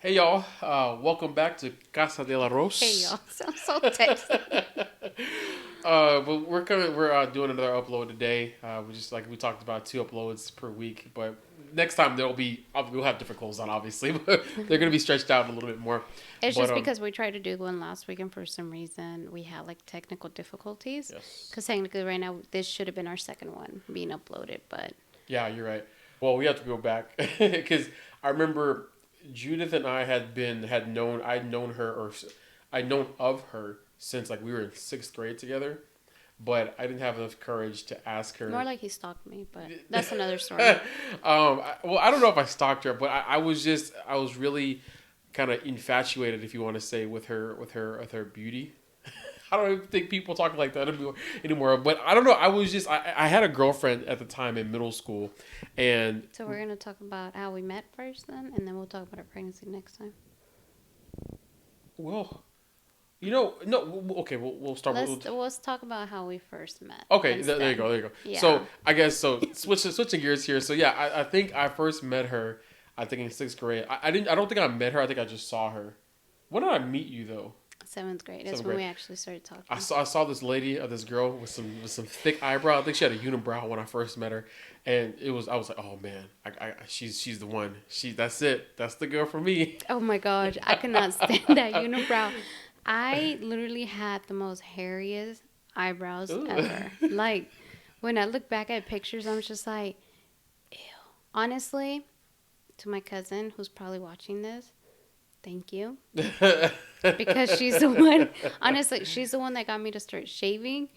Hey y'all, welcome back to Casa de la Hey Rose. y'all, sounds so texty. But we're doing another upload today. We just like we talked about 2 uploads per week, but next time we'll have different goals on obviously, but they're gonna be stretched out a little bit more. It's But just because we tried to do one last week and for some reason we had like technical difficulties. yes, Because technically, right now, this should have been our second one being uploaded, but yeah, you're right. Well, we have to go back because I remember Judith and I had known I'd known her or I'd known of her since like we were in 6th grade together, but I didn't have enough courage to ask more her. like he stalked me, but that's another story. I don't know if I stalked her, but I was really kind of infatuated, if you want to say, with her beauty. I don't even think people talk like that anymore. But I don't know. I had a girlfriend at the time in middle school, and So we're going to talk about how we met first then, and then we'll talk about our pregnancy next time. well, no, okay, we'll start. Let's talk about how we first met Okay, there you instead. go, there you go. Yeah. So I guess switching gears here. So yeah, I think I first met her. I think in 6th grade. I didn't. I don't think I met her. I think I just saw her. When did I meet you though? Seventh grade is Seventh when grade. we actually started I talking. saw I saw this lady, this girl with some thick eyebrow. I think she had a unibrow when I first met her, and I was like, oh man, she's the one. That's it. That's the girl for me. Oh my gosh, I could not stand that unibrow. I literally had the most hairiest eyebrows Ooh. ever. Like, when I look back at pictures, I'm just like, ew. Honestly, to my cousin who's probably watching this, thank you. Because she's the one, honestly, she's the one that got me to start shaving.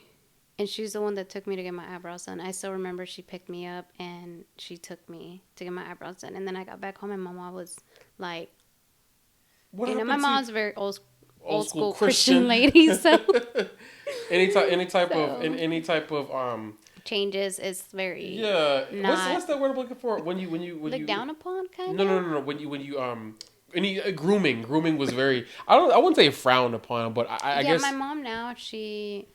And she's the one that took me to get my eyebrows done. I still remember she picked me up and she took me to get my eyebrows done. And then I got back home and my mom was like, What my happened to mom's very old old school school Christian Christian? lady, so so Any type of changes is very yeah. not What's that word I'm looking for? When looked you down upon, kind no no of. no no when you any grooming was very I wouldn't say frowned upon, but I Yeah, my guess mom now she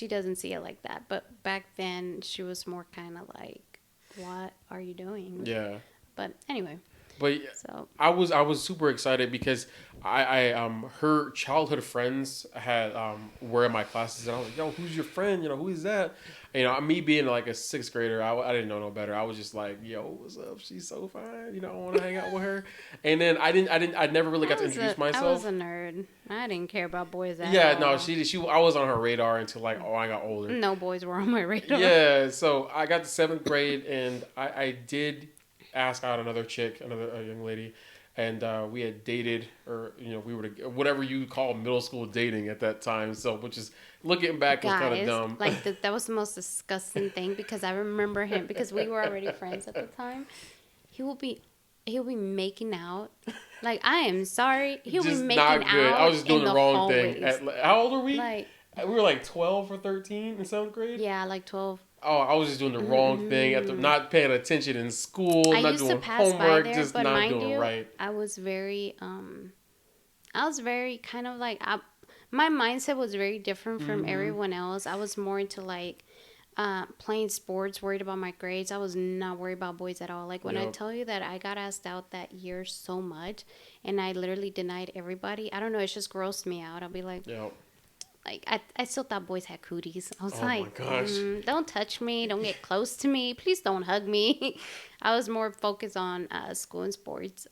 doesn't see it like that, but back then she was more kind of like, "What are you doing?" yeah. But anyway, But so I was super excited because I her childhood friends had were in my classes, and I was like, yo, who's your friend? Who is that? Me being like a 6th grader, I didn't know no better. I was just like, yo, what's up? She's so fine. I want to hang out with her. And then I never really got to introduce I was a myself. nerd. I didn't care about boys at Yeah, no, all. she I was on her radar until like I got older. No boys were on my radar. Yeah, so I got to 7th grade, and I did ask out another chick, another a young lady, and we had dated, or we were whatever you call middle school dating at that time. So, which is looking back was kind of Guys, dumb. like that was the most disgusting thing because I remember him because we were already friends at the time. He will be he'll be making out. Like, I am sorry. He'll be Just making not good. I was out just doing in the the wrong thing. hallways. How old are we? Like, We were like 12 or 13 in 7th grade. yeah, like 12. Oh, I was just doing the wrong thing at not paying attention in school, I not used to doing pass by homework, there, just but not mind doing you, right. I was very kind of like my mindset was very different from Hmm. everyone else. I was more into like playing sports, worried about my grades. I was not worried about boys at all. Like, when I Yep. tell you that I got asked out that year so much, and I literally denied everybody. I don't know. It just grossed me out. I'll be Yep. like I still thought boys had cooties. I was Oh my like, gosh. don't touch me. Don't get close to me. Please don't hug me. I was more focused on school and sports.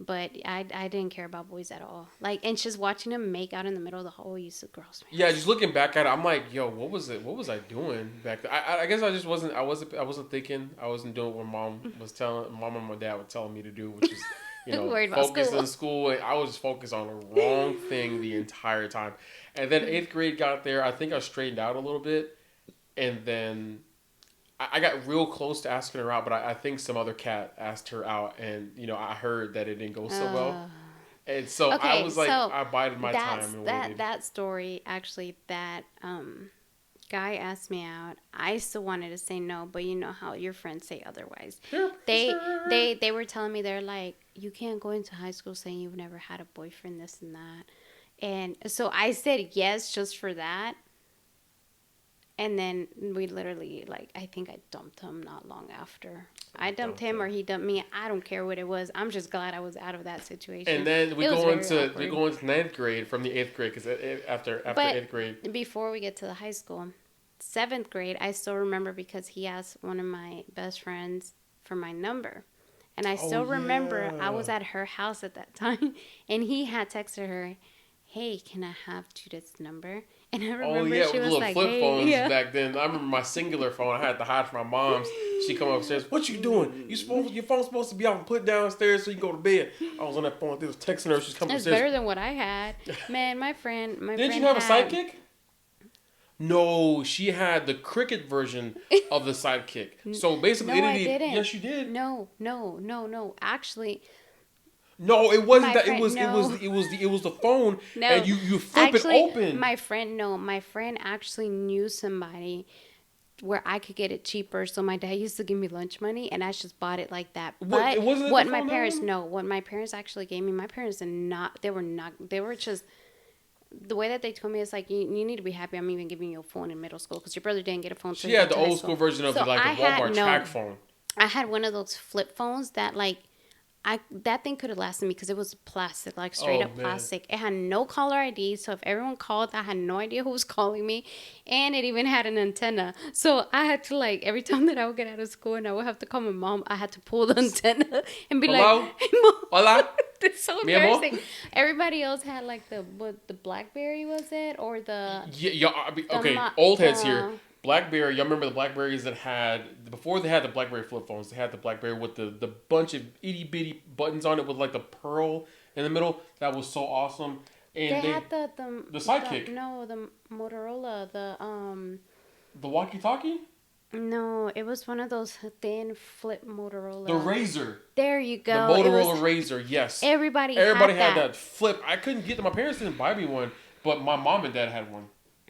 But I didn't care about boys at all. Like, and just watching them make out in the middle of the hallway used to gross me Yeah, out. just looking back at it, I'm like, yo, what was it? What was I doing back then? I guess I just wasn't. I wasn't thinking. I wasn't doing what mom and my dad were telling me to do, which is, Worried about focus in school. school. And I was just focused on the wrong thing the entire time. And then 8th grade got there. I think I straightened out a little bit, and then I got real close to asking her out, but I think some other cat asked her out, and I heard that it didn't go so well. Uh, And so I okay, was like, so I bided my time that's and that waited. that story actually. That guy asked me out. I still wanted to say no, but you know how your friends say otherwise. Peer They pressure. they were telling me, they're like, you can't go into high school saying you've never had a boyfriend, this and that. And so I said yes just for that. And then we literally, like, I think I dumped him not long after. I dumped Dumped him him. or he dumped me. I don't care what it was. I'm just glad I was out of that situation. And then It was very we awkward. go into ninth grade from the eighth grade because after But eighth grade. before we get to the high school, seventh grade, I still remember because he asked one of my best friends for my number. And I Oh still remember I yeah. was at her house at that time, and he had texted her, "Hey, can I have Judith's number?" And I Oh remember yeah, she with the was little like, flip "Hey, phones yeah." back then. I remember my singular phone. I had to hide from my mom's. She come upstairs. What you doing? Your phone's supposed to be out and put downstairs so you go to bed. I was on that phone. They was texting her. She's coming It's upstairs. better than what I had. Man, my Did you friend have a had. sidekick? No, she had the cricket version of the sidekick. So basically, No, I anything. didn't. Yes, you did. No, no, no, no. Actually, No, it wasn't my that. friend, no, It was the phone, and no. you flip it Actually, open. my friend, no, my friend actually knew somebody where I could get it cheaper. So my dad used to give me lunch money, and I just bought it like that. What? But It wasn't it the what my phone that parents one? no, what my parents actually gave me, my parents did not. They were not. They were just the way that they told me is like you need to be happy I'm even giving you a phone in middle school because your brother didn't get a phone until She he had got the to high old school. school version of So the I had Walmart track no. phone. I had one of those flip phones that like that thing could have lasted me because it was plastic, like straight Oh up man. plastic. It had no caller ID, so if everyone called, I had no idea who was calling me, and it even had an antenna. So I had to like every time that I would get out of school and I would have to call my mom, I had to pull the antenna and be like, Hello? "Hey, Mom." Hola? It's so Mi amor? embarrassing. Everybody else had like the BlackBerry was it or the Yeah, the okay, mo- old heads here. the BlackBerry, y'all remember the Blackberries that had before they had the BlackBerry flip phones, they had the BlackBerry with the bunch of itty bitty buttons on it with like the pearl in the middle. That was so awesome. they And had the sidekick, no the Motorola the walkie talkie, no, it was one of those thin flip the Motorola. Razor, There you the go. It was Motorola Razor. Yes, everybody everybody had had that. that flip. I couldn't get them. My parents didn't buy me one, but my mom and dad had one.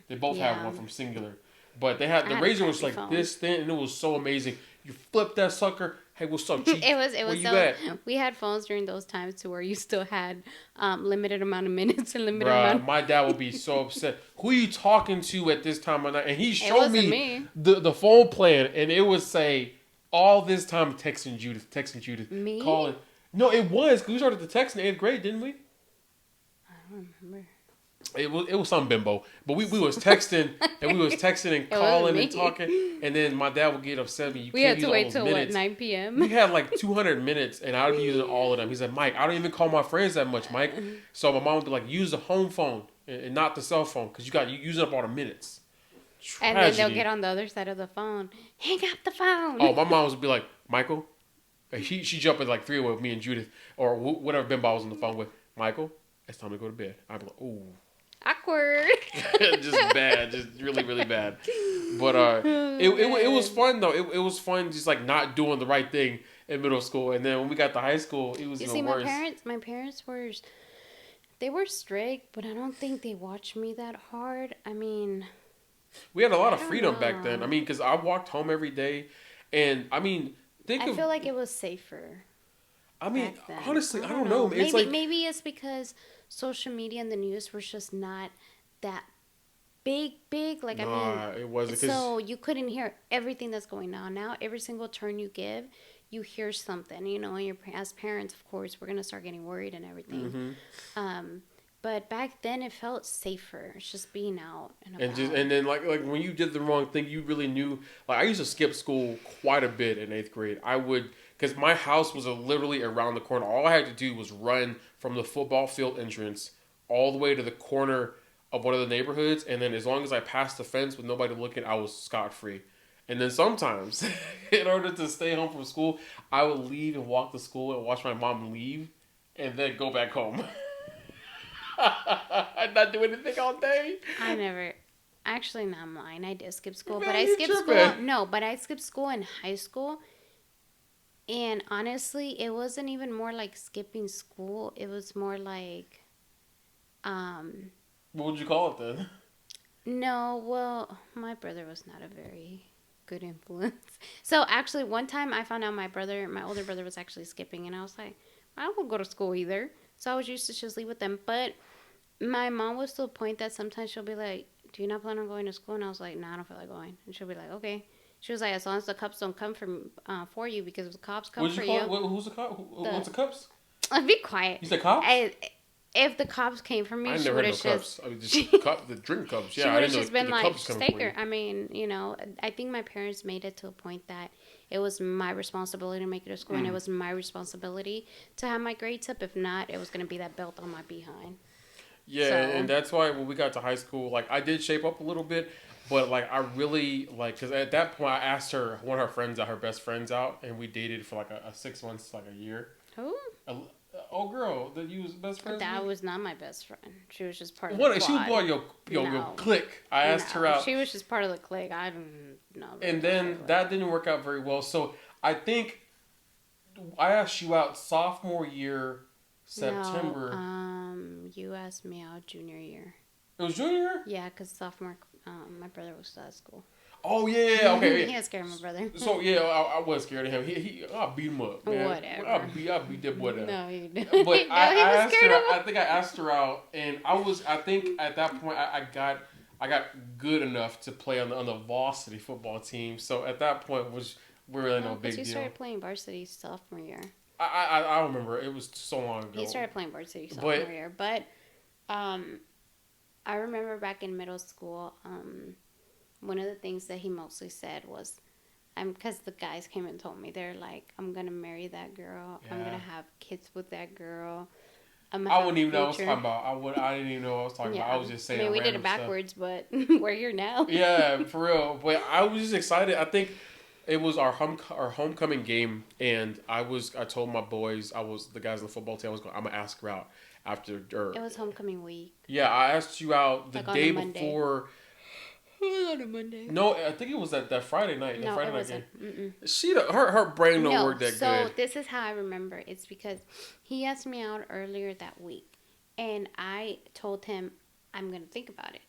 They both had Yeah, one from Singular. But they had I the had a Razor was crappy like phone. this thin and it was so amazing. You flip that sucker. Hey, what's up, G? It Where was you so at? we had phones during those times to where you still had limited amount of minutes and limited Bruh, amount. my dad would be so upset. Who are you talking to at this time of night? And he It showed wasn't me me. the phone plan, and it would say all this time texting Judith, Me? calling. No, it was because we started the text in eighth grade, didn't we? I don't remember. It was some bimbo, but we was texting and It wasn't calling me. and talking, and then my dad would get upset at me. You We can't had use to all wait those till what minutes. 9 p.m. We had like 200 minutes, and I would be using all of them. He said, Mike, I don't even call my friends that much, Mike. So my mom would be like, use the home phone and not the cell phone because you using up all the minutes. And then they'll Tragedy. get on the other side of the phone. Hang up the phone. Oh, my mom would be like, Michael. She jump in like three with me and Judith or whatever Bimbo I was on the phone with. Michael, it's time to go to bed. I'd be like, ooh. Awkward. Just bad, just really, really bad. But it was fun though. It was fun just like not doing the right thing in middle school, and then when we got to high school, it was You even see, worse. my parents were, they were strict, but I don't think they watched me that hard. I mean, We had a lot of I don't freedom back then. know. I mean, because I walked home every day, and I mean, think I of. feel like it was safer I mean, back then. honestly, I don't know. Maybe It's like maybe it's because social media and the news was just not that big. Like I nah, mean, it wasn't because so you couldn't hear everything that's going on. Now every single turn you give, you hear something. You know, and as parents, of course, we're gonna start getting worried and everything. But back then it felt safer. It's just being out and about. and then like when you did the wrong thing, you really knew. Like I used to skip school quite a bit in eighth grade. I would because my house was literally around the corner. All I had to do was run from the football field entrance all the way to the corner of one of the neighborhoods, and then as long as I passed the fence with nobody looking, I was scot free. And then sometimes, in order to stay home from school, I would leave and walk to school and watch my mom leave, and then go back home. I'd not do anything all day. I never. Actually, no, I'm lying. I did skip school, Man, but I you skipped school. tripping. No, but I skipped school in high school. And honestly, it wasn't even more like skipping school. It was more like, What would you call it then? no, well, my brother was not a very good influence. So actually, one time I found out my older brother was actually skipping, and I was like, I won't go to school either. So I was used to just leave with them. But my mom was to the point that sometimes she'll be like, do you not plan on going to school? And I was like, nah, I don't feel like going. And she'll be like, okay. She was like, as long as the cops don't come for you, because if the cops come What'd for you call you. it? Who's the cop? What's the cops? Be quiet. You said cops? If the cops came for me, I she never would heard have no just. cups. I mean, just the drink cups. Yeah, She I would have didn't know just been the like, cups coming take for you. her. I mean, I think my parents made it to a point that it was my responsibility to make it to school, and it was my responsibility to have my grades up. If not, it was going to be that belt on my behind. Yeah, So- and that's why when we got to high school, like I did shape up a little bit, but like I really like because at that point I asked her one of her friends out, her best friends out, and we dated for like a 6 months, like a year. Who? Oh girl, that you was best friends. That with? was not my best friend. She was just part of What? the She was quad. part of your No. clique. I asked her out, She was just part of the clique. I don't know. and then that didn't work out very well. So I think I asked you out sophomore year, September. No, you asked me out junior year. It was junior year. Yeah, because sophomore, my brother was still at school. Oh yeah, okay. He was scared of my brother. So yeah, I was scared of him. I'll beat him up, man. Whatever. I'll beat that boy up. No, you didn't. But No, he I was asked scared her. of him. I think I asked her out, and I think at that point I got good enough to play on the varsity football team. So at that point was really no big You deal. started playing varsity sophomore year. I remember it was so long ago. He started playing varsity sophomore year, but I remember back in middle school, one of the things that he mostly said was, because the guys came and told me, they're like, I'm gonna marry that girl. Yeah. I'm gonna have kids with that girl. I wouldn't even know what I was talking about. I didn't even know what I was talking about. I was just saying. I mean, we did it random stuff. backwards, but we're here now. Yeah, for real. But I was just excited. I think it was our homecoming game, and I told my boys, the guys on the football team, I'm gonna ask her out after. It was homecoming week. Yeah, I asked you out the Like on day a Monday. before. On a Monday. No, I think it was that Friday night. No, Friday it night wasn't. game. Her brain don't work that so good. this is how I remember. It's because he asked me out earlier that week, and I told him I'm gonna think about it.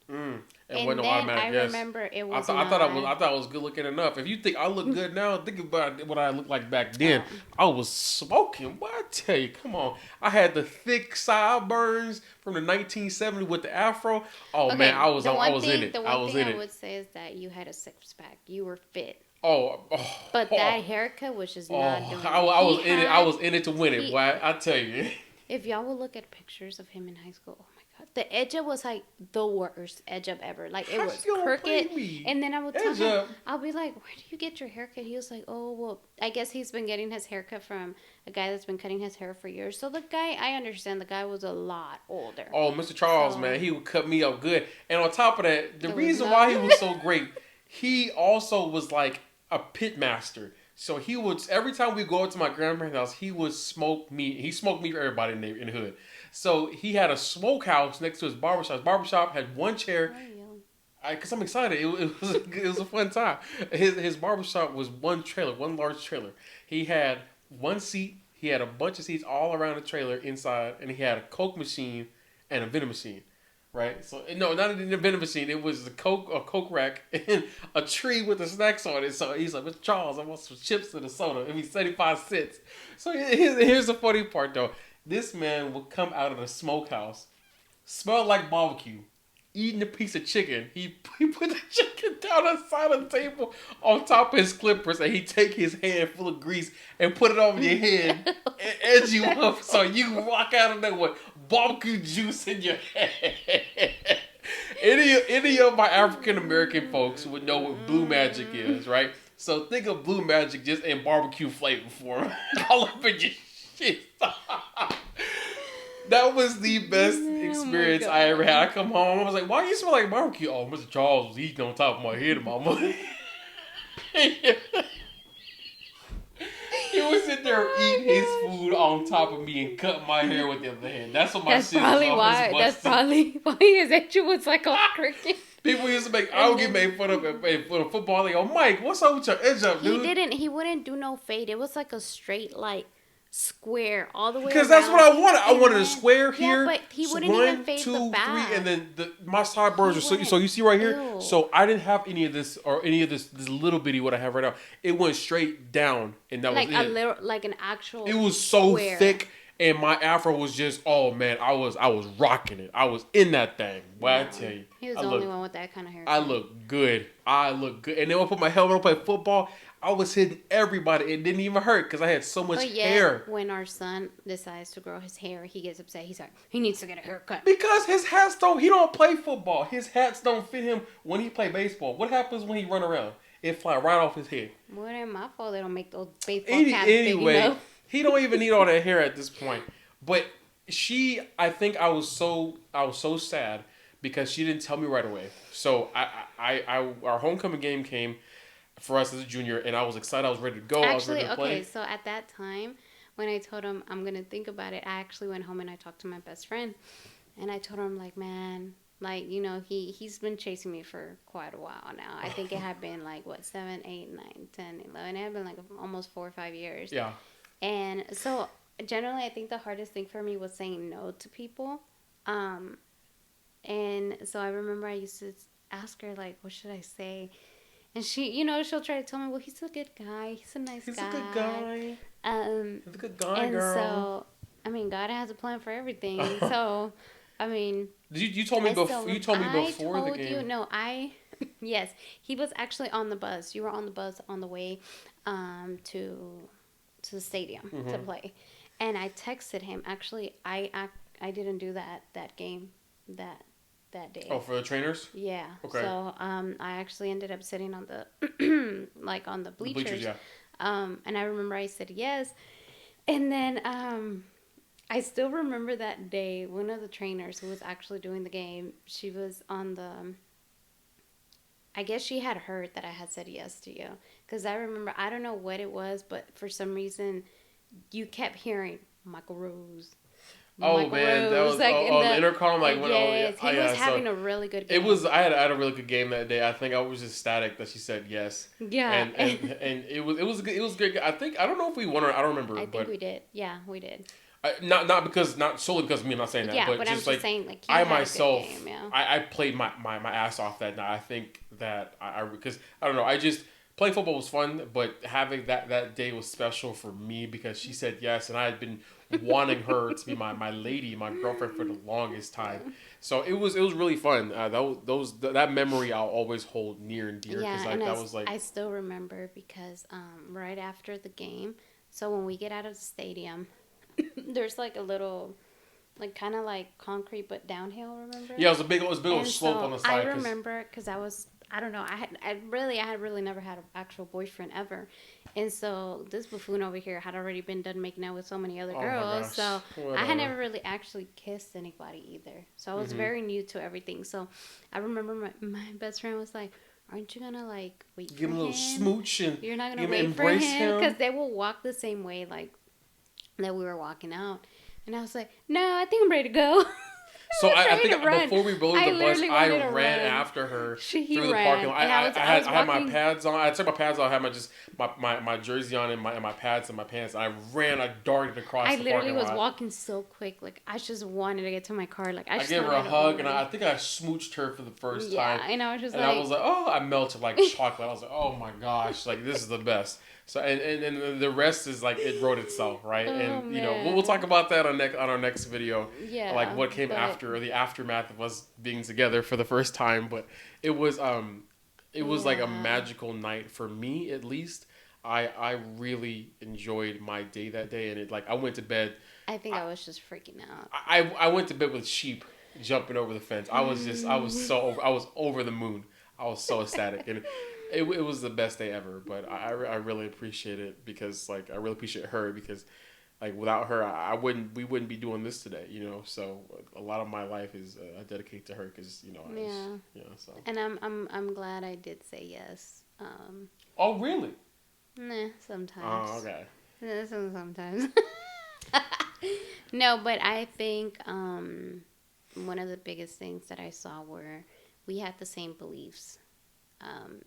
And then I yes. remember it was. I thought I was good looking enough. If you think I look good now, think about what I looked like back then. I was smoking. What I tell you, come on. I had the thick sideburns from the 1970s with the afro. Oh man, I was in it. The one thing I would say is that you had a six pack. You were fit. But that haircut was just not doing it. I was in it. I was in it to win it. Boy, I tell you. If y'all would look at pictures of him in high school, oh my god, the edge up was like the worst edge up ever. Like it was crooked. And then I would tell him, I'll be like, "Where do you get your haircut?" He was like, "Oh well, I guess he's been getting his haircut from a guy that's been cutting his hair for years." So the guy, I understand, the guy was a lot older. Oh, Mr. Charles, man, he would cut me up good. And on top of that, the reason was why he was so great, he also was like a pit master. So he would, every time we go to my grandparents' house, he would smoke meat. He smoked meat for everybody in the hood. So he had a smokehouse next to his barbershop. His barbershop had one chair. Because I'm excited. It was a fun time. His barbershop was one large trailer. He had one seat. He had a bunch of seats all around the trailer inside. And he had a Coke machine and a vending machine. Right? So, no, not in the vending machine. It was a Coke rack and a tree with the snacks on it. So he's like, Mr. Charles, I want some chips and a soda. It was 75 cents. So here's the funny part, though. This man would come out of the smokehouse, smell like barbecue, eating a piece of chicken. He put the chicken down on the side of the table on top of his clippers, and he'd take his hand full of grease and put it over your head and edge you up so you walk out of there with barbecue juice in your head. Any of my African American folks would know what Blue Magic is, right? So think of Blue Magic just in barbecue flavor form. All up in your shit. That was the best experience I ever had. I come home, I was like, why do you smell like barbecue? Oh, Mr. Charles was eating on top of my head, mama. He was sitting there eating his food on top of me and cutting my hair with the other hand. That's what my shit was. That's probably why his edge was like all crooked. People used to make, I would get made fun of for football. They go, Mike, what's up with your edge up, dude? He wouldn't do no fade. It was like a straight, like, square all the way because that's what I wanted. I wanted a square here. Yeah, but he wouldn't even fade the back. 3, and then my sideburns are so you see right here. Ew. So I didn't have any of this this little bitty what I have right now. It went straight down, and that like was it. like an actual. It was so square. thick, and my afro was just, oh man, I was rocking it. I was in that thing. Well, I tell you, He was the only one with that kind of hair. I look good. I look good. And then when I put my helmet on, play football, I was hitting everybody. It didn't even hurt because I had so much But yet, hair. when our son decides to grow his hair, he gets upset. He's like, he needs to get a haircut. Because his hats don't, he don't play football. His hats don't fit him when he play baseball. What happens when he run around? It fly right off his head. Well, it ain't my fault they don't make those baseball caps big enough. He don't even need all that hair at this point. But I think I was so sad because she didn't tell me right away. So our homecoming game came for us as a junior, and I was excited. I was ready to go. Actually, I was ready to play. okay, so at that time, when I told him I'm gonna think about it, I actually went home and I talked to my best friend, and I told him like, man, like he's been chasing me for quite a while now. I think it had been like 7, 8, 9, 10, 11. It had been like almost 4 or 5 years. Yeah. And so generally, I think the hardest thing for me was saying no to people. And so I remember I used to ask her like, what should I say? And she, she'll try to tell me, well, he's a good guy. He's a nice guy. He's a good guy. He's a good guy, and girl. So, I mean, God has a plan for everything. So, I mean, you told me before. You told me before the game. Yes, he was actually on the bus. You were on the bus on the way, to the stadium to play, and I texted him. Actually, I didn't do that game that day. Oh, for the trainers? Yeah. Okay. So I actually ended up sitting on the on the bleachers. The bleachers, yeah. And I remember I said yes, and then I still remember that day. One of the trainers who was actually doing the game, she was on the. I guess she had heard that I had said yes to you, because I remember, I don't know what it was, but for some reason, you kept hearing Michael Rose. Oh man, that was like on the intercom. Like yes, he was having a really good game. It was. I had a really good game that day. I think I was just ecstatic that she said yes. Yeah, and it was good. I don't know if we won or I don't remember. I think we did. Yeah, we did. Not solely because of me. I'm not saying that. Yeah, but I'm just saying like I myself, a good game, yeah. I played my ass off that night. I think that because I don't know. I just playing football was fun, but having that day was special for me because she said yes, and I had been wanting her to be my lady, my girlfriend for the longest time. So it was really fun. That memory I'll always hold near and dear. Yeah, and I still remember because right after the game, so when we get out of the stadium, there's like a little, like kind of like concrete but downhill. Remember? Yeah, it was a big slope on the side. I remember because I don't know. I had really never had an actual boyfriend ever. And so this buffoon over here had already been done making out with so many other girls. So I had never really actually kissed anybody either. So I was very new to everything. So I remember my best friend was like, aren't you going to like wait give him a little smooch and you're not going to wait for him? Because they will walk the same way like that we were walking out. And I was like, no, I think I'm ready to go. So I think before we rode the bus, I ran after her through the parking lot. I had my pads on. I took my pads off. I had my jersey on and my pads and my pants. I darted across the parking lot. I literally was walking so quick. Like, I just wanted to get to my car. Like, I gave her a hug, and I think I smooched her for the first time. Yeah, and I was just I was like, oh, I melted like chocolate. I was like, oh my gosh, like this is the best. So and the rest is like it wrote itself, right? And we'll talk about that on our next video. Yeah. Like what came after, or the aftermath of us being together for the first time. But it was like a magical night for me, at least. I really enjoyed my day that day, and I went to bed. I think I was just freaking out. I went to bed with sheep jumping over the fence. I was over the moon. I was so ecstatic, and it was the best day ever. But I really appreciate it because I really appreciate her because without her we wouldn't be doing this today. So a lot of my life is I dedicate to her because So. And I'm glad I did say yes. Oh really? Nah, sometimes. Oh okay. Sometimes. No, but I think one of the biggest things that I saw were we had the same beliefs.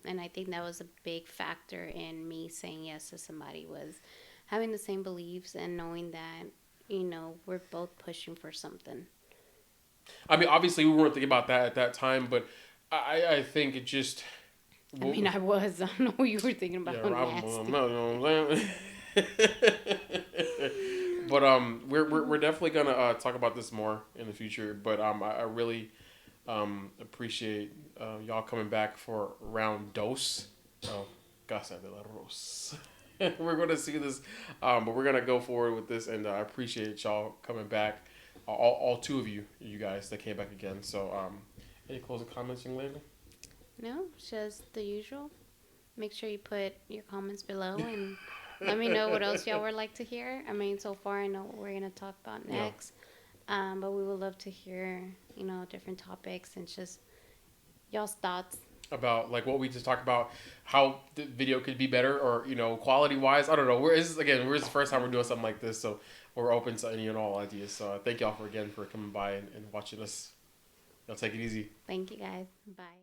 And I think that was a big factor in me saying yes to somebody was having the same beliefs and knowing that, we're both pushing for something. I mean, obviously we weren't thinking about that at that time, but I think it just... I mean, I was. I don't know what you were thinking about. Yeah, But we're definitely gonna talk about this more in the future. But I really appreciate y'all coming back for round dos. Oh, Casa de la Rose. We're gonna see this, but we're gonna go forward with this, and I appreciate y'all coming back. All two of you guys that came back again. So any closing comments, young lady? No, it's just the usual. Make sure you put your comments below and let me know what else y'all would like to hear. I mean, so far I know what we're gonna talk about next, but we would love to hear, different topics and just y'all's thoughts. About like what we just talked about, how the video could be better, or quality wise. I don't know. We're this is the first time we're doing something like this, so we're open to any and all ideas. So thank y'all for coming by and watching us. Y'all take it easy. Thank you guys. Bye.